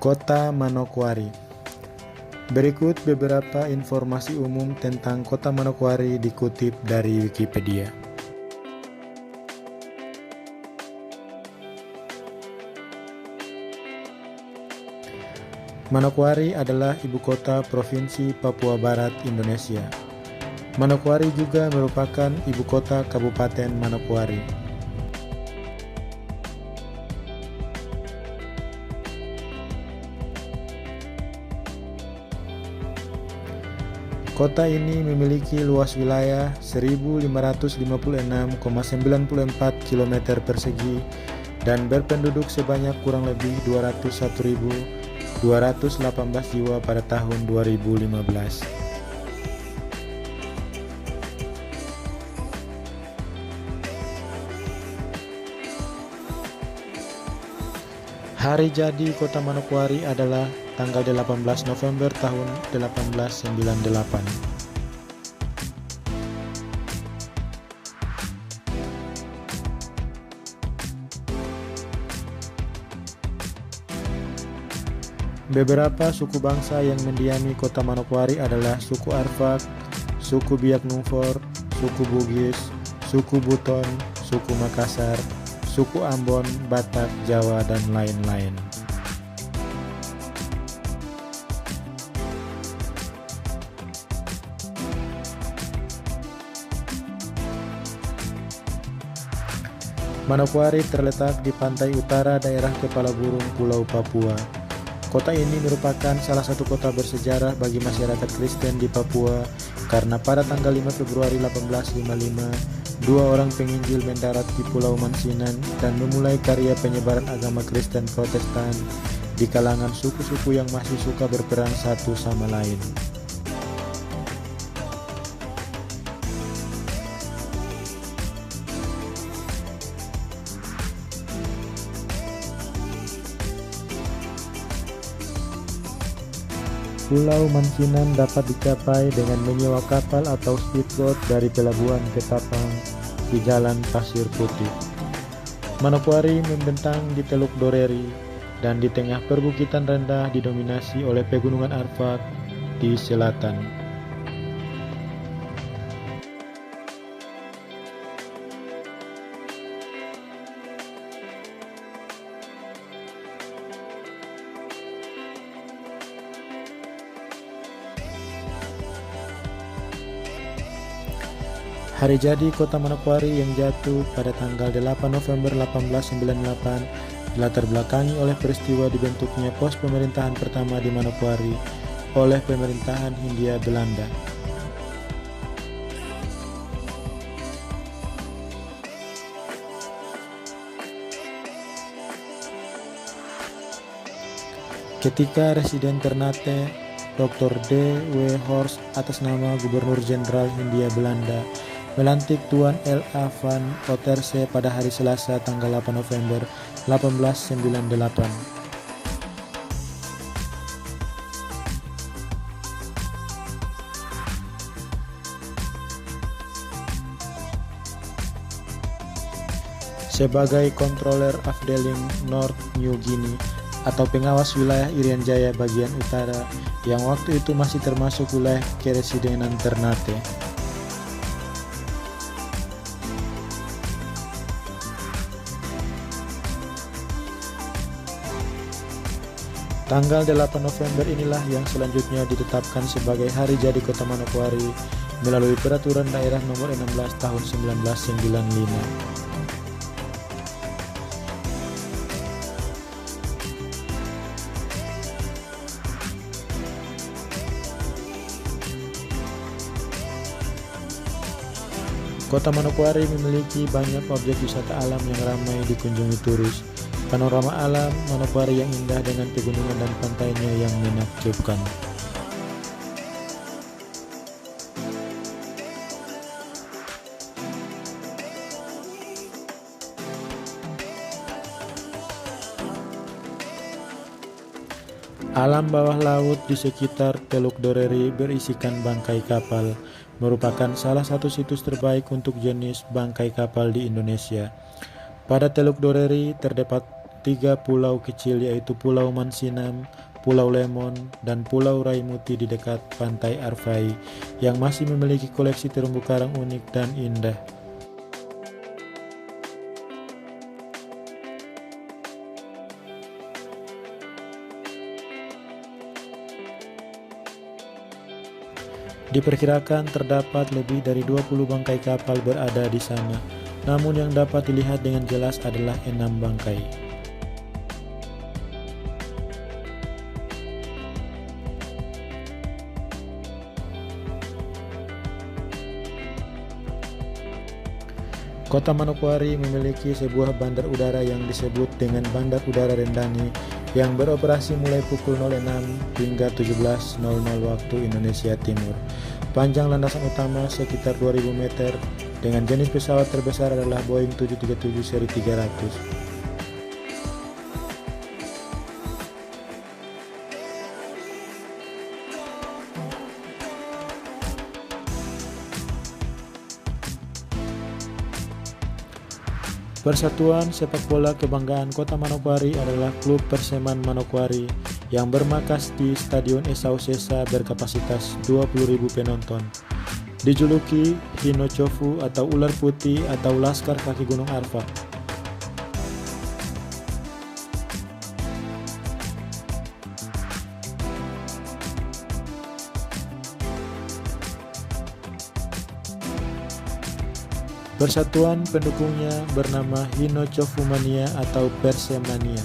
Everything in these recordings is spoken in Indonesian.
Kota Manokwari. Berikut beberapa informasi umum tentang Kota Manokwari dikutip dari Wikipedia. Manokwari adalah ibu kota Provinsi Papua Barat, Indonesia. Manokwari juga merupakan ibu kota Kabupaten Manokwari. Kota ini memiliki luas wilayah 1.556,94 km persegi dan berpenduduk sebanyak kurang lebih 201.218 jiwa pada tahun 2015. Hari jadi Kota Manokwari adalah tanggal 18 November tahun 1898. Beberapa suku bangsa yang mendiami Kota Manokwari adalah suku Arfak, suku Biak Numfor, suku Bugis, suku Buton, suku Makassar, suku Ambon, Batak, Jawa, dan lain-lain. Manokwari terletak di pantai utara daerah Kepala Burung Pulau Papua. Kota ini merupakan salah satu kota bersejarah bagi masyarakat Kristen di Papua karena pada tanggal 5 Februari 1855, dua orang penginjil mendarat di Pulau Mansinan dan memulai karya penyebaran agama Kristen Protestan di kalangan suku-suku yang masih suka berperang satu sama lain. Pulau Mansinan dapat dicapai dengan menyewa kapal atau speedboat dari pelabuhan Ketapang di Jalan Pasir Putih. Manokwari membentang di Teluk Doreri dan di tengah perbukitan rendah didominasi oleh pegunungan Arfak di selatan. Hari jadi Kota Manokwari yang jatuh pada tanggal 8 November 1898 dilatar belakangi oleh peristiwa dibentuknya pos pemerintahan pertama di Manokwari oleh pemerintahan Hindia Belanda. Ketika Residen Ternate Dr. D. W. Horst atas nama Gubernur Jenderal Hindia Belanda melantik Tuan L. A. van Otterse pada hari Selasa tanggal 8 November 1898. Sebagai Controller Afdeling North New Guinea atau pengawas wilayah Irian Jaya bagian utara yang waktu itu masih termasuk wilayah Keresidenan Ternate. Tanggal 8 November inilah yang selanjutnya ditetapkan sebagai hari jadi Kota Manokwari melalui Peraturan Daerah Nomor 16 Tahun 1995. Kota Manokwari memiliki banyak objek wisata alam yang ramai dikunjungi turis. Panorama alam Manokwari yang indah dengan pegunungan dan pantainya yang menakjubkan. Alam bawah laut di sekitar Teluk Doreri berisikan bangkai kapal, merupakan salah satu situs terbaik untuk jenis bangkai kapal di Indonesia. Pada Teluk Doreri 3 pulau kecil yaitu Pulau Mansinam, Pulau Lemon, dan Pulau Raimuti di dekat pantai Arfai yang masih memiliki koleksi terumbu karang unik dan indah. Diperkirakan terdapat lebih dari 20 bangkai kapal berada di sana, namun yang dapat dilihat dengan jelas adalah 6 bangkai. Kota Manokwari memiliki sebuah bandar udara yang disebut dengan Bandar Udara Rendani yang beroperasi mulai pukul 06 hingga 17.00 waktu Indonesia Timur. Panjang landasan utama sekitar 2000 meter dengan jenis pesawat terbesar adalah Boeing 737 seri 300. Persatuan sepak bola kebanggaan Kota Manokwari adalah klub Perseman Manokwari yang bermarkas di Stadion Esau Sesa berkapasitas 20.000 penonton. Dijuluki Hinochofu atau ular putih atau Laskar Kaki Gunung Arfak. Persatuan pendukungnya bernama Hinocofumania atau Persemania.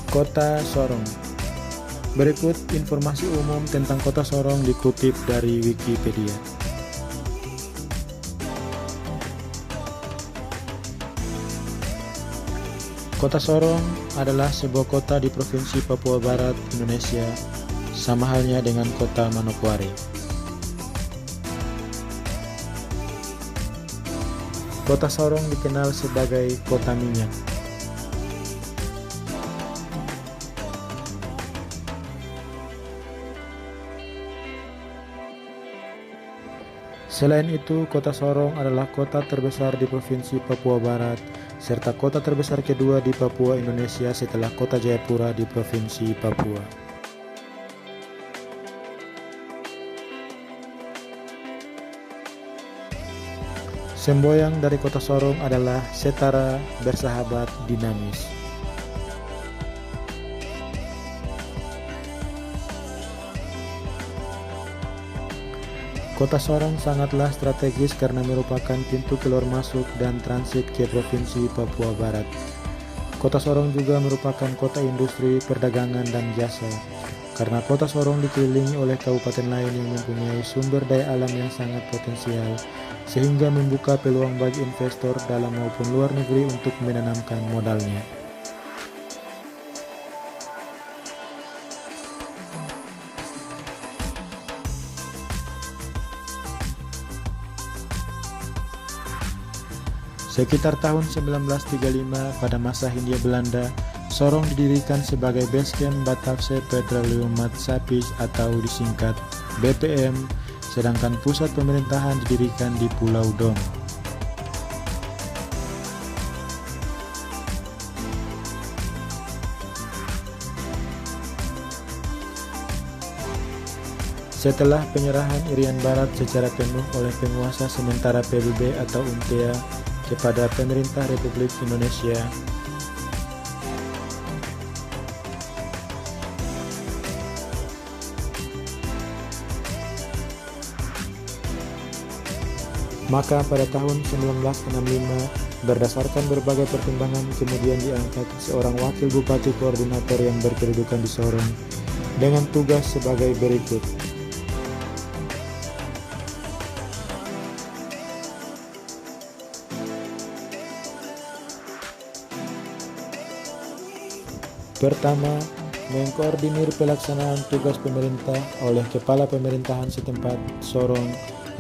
Kota Sorong. Berikut informasi umum tentang Kota Sorong dikutip dari Wikipedia. Kota Sorong adalah sebuah kota di Provinsi Papua Barat, Indonesia, sama halnya dengan Kota Manokwari. Kota Sorong dikenal sebagai Kota Minyak. Selain itu, Kota Sorong adalah kota terbesar di Provinsi Papua Barat, serta kota terbesar kedua di Papua, Indonesia setelah Kota Jayapura di Provinsi Papua. Semboyan dari Kota Sorong adalah setara, bersahabat, dinamis. Kota Sorong sangatlah strategis karena merupakan pintu keluar masuk dan transit ke Provinsi Papua Barat. Kota Sorong juga merupakan kota industri, perdagangan, dan jasa. Karena Kota Sorong dikelilingi oleh kabupaten lain yang mempunyai sumber daya alam yang sangat potensial, sehingga membuka peluang bagi investor dalam maupun luar negeri untuk menanamkan modalnya. Sekitar tahun 1935 pada masa Hindia Belanda, Sorong didirikan sebagai base camp Batavse Petroleum Matsapis atau disingkat BPM, sedangkan pusat pemerintahan didirikan di Pulau Dom. Setelah penyerahan Irian Barat secara penuh oleh penguasa sementara PBB atau UNTEA kepada pemerintah Republik Indonesia, maka pada tahun 1965 berdasarkan berbagai pertimbangan kemudian diangkat seorang wakil bupati koordinator yang berkedudukan di Sorong dengan tugas sebagai berikut. Pertama, mengkoordinir pelaksanaan tugas pemerintah oleh Kepala Pemerintahan setempat Sorong,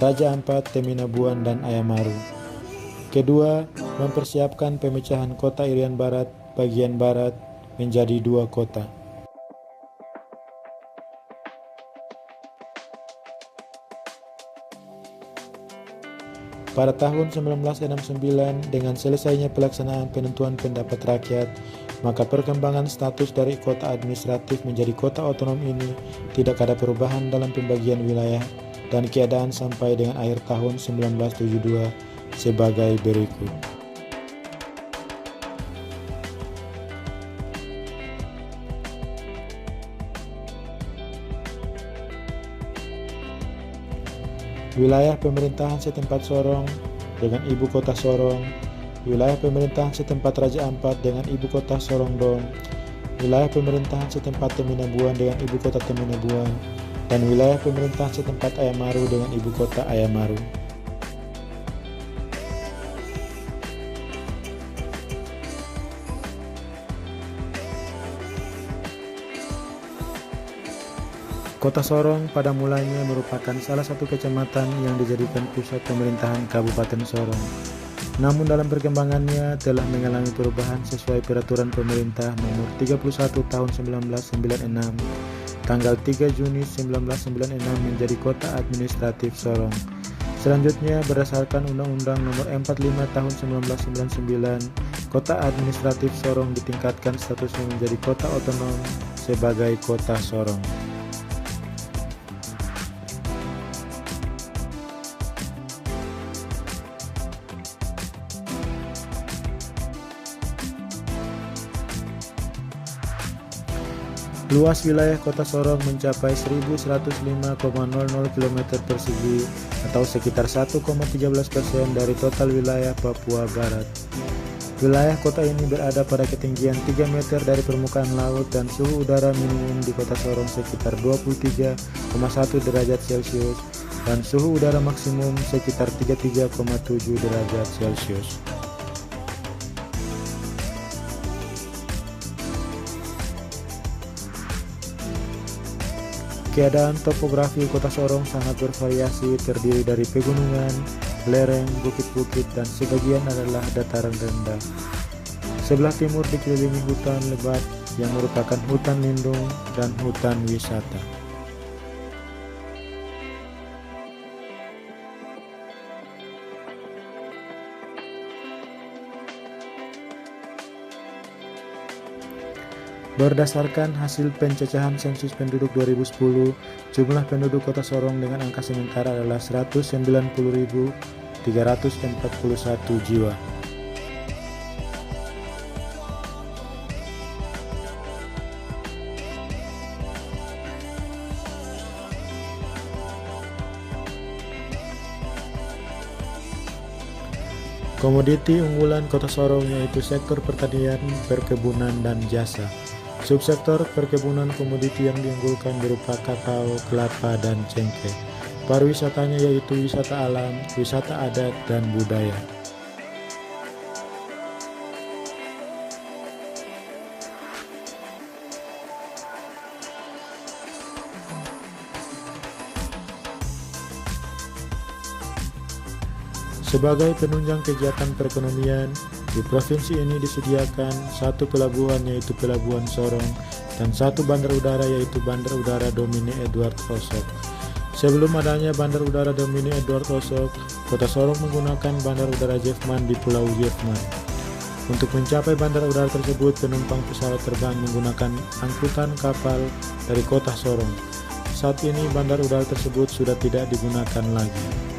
Raja Ampat, Teminabuan, dan Ayamaru. Kedua, mempersiapkan pemecahan kota Irian Barat bagian barat menjadi 2 kota. Pada tahun 1969, dengan selesainya pelaksanaan penentuan pendapat rakyat, maka perkembangan status dari kota administratif menjadi kota otonom ini tidak ada perubahan dalam pembagian wilayah dan keadaan sampai dengan akhir tahun 1972 sebagai berikut. Wilayah pemerintahan setempat Sorong dengan ibu kota Sorong, wilayah pemerintahan setempat Raja Ampat dengan ibu kota Sorongdong, wilayah pemerintahan setempat Teminabuan dengan ibu kota Teminabuan, dan wilayah pemerintahan setempat Ayamaru dengan ibu kota Ayamaru. Kota Sorong pada mulanya merupakan salah satu kecamatan yang dijadikan pusat pemerintahan Kabupaten Sorong. Namun dalam perkembangannya telah mengalami perubahan sesuai Peraturan Pemerintah Nomor 31 Tahun 1996, tanggal 3 Juni 1996 menjadi Kota Administratif Sorong. Selanjutnya berdasarkan Undang-Undang Nomor 45 Tahun 1999, Kota Administratif Sorong ditingkatkan statusnya menjadi Kota Otonom sebagai Kota Sorong. Luas wilayah Kota Sorong mencapai 1.105,00 km persegi atau sekitar 1,13% dari total wilayah Papua Barat. Wilayah kota ini berada pada ketinggian 3 meter dari permukaan laut dan suhu udara minimum di Kota Sorong sekitar 23,1 derajat Celcius dan suhu udara maksimum sekitar 33,7 derajat Celcius. Keadaan topografi Kota Sorong sangat bervariasi, terdiri dari pegunungan, lereng, bukit-bukit, dan sebagian adalah dataran rendah. Sebelah timur dikelilingi hutan lebat yang merupakan hutan lindung dan hutan wisata. Berdasarkan hasil pencacahan sensus penduduk 2010, jumlah penduduk Kota Sorong dengan angka sementara adalah 190.341 jiwa. Komoditi unggulan Kota Sorong yaitu sektor pertanian, perkebunan, dan jasa. Subsektor perkebunan komoditi yang diunggulkan berupa kakao, kelapa, dan cengkeh. Pariwisatanya yaitu wisata alam, wisata adat, dan budaya. Sebagai penunjang kegiatan perekonomian, di provinsi ini disediakan satu pelabuhan yaitu Pelabuhan Sorong dan satu bandar udara yaitu Bandar Udara Domine Edward Osok. Sebelum adanya Bandar Udara Domine Edward Osok, Kota Sorong menggunakan Bandar Udara Jeffman di Pulau Jeffman. Untuk mencapai bandar udara tersebut, penumpang pesawat terbang menggunakan angkutan kapal dari Kota Sorong. Saat ini bandar udara tersebut sudah tidak digunakan lagi.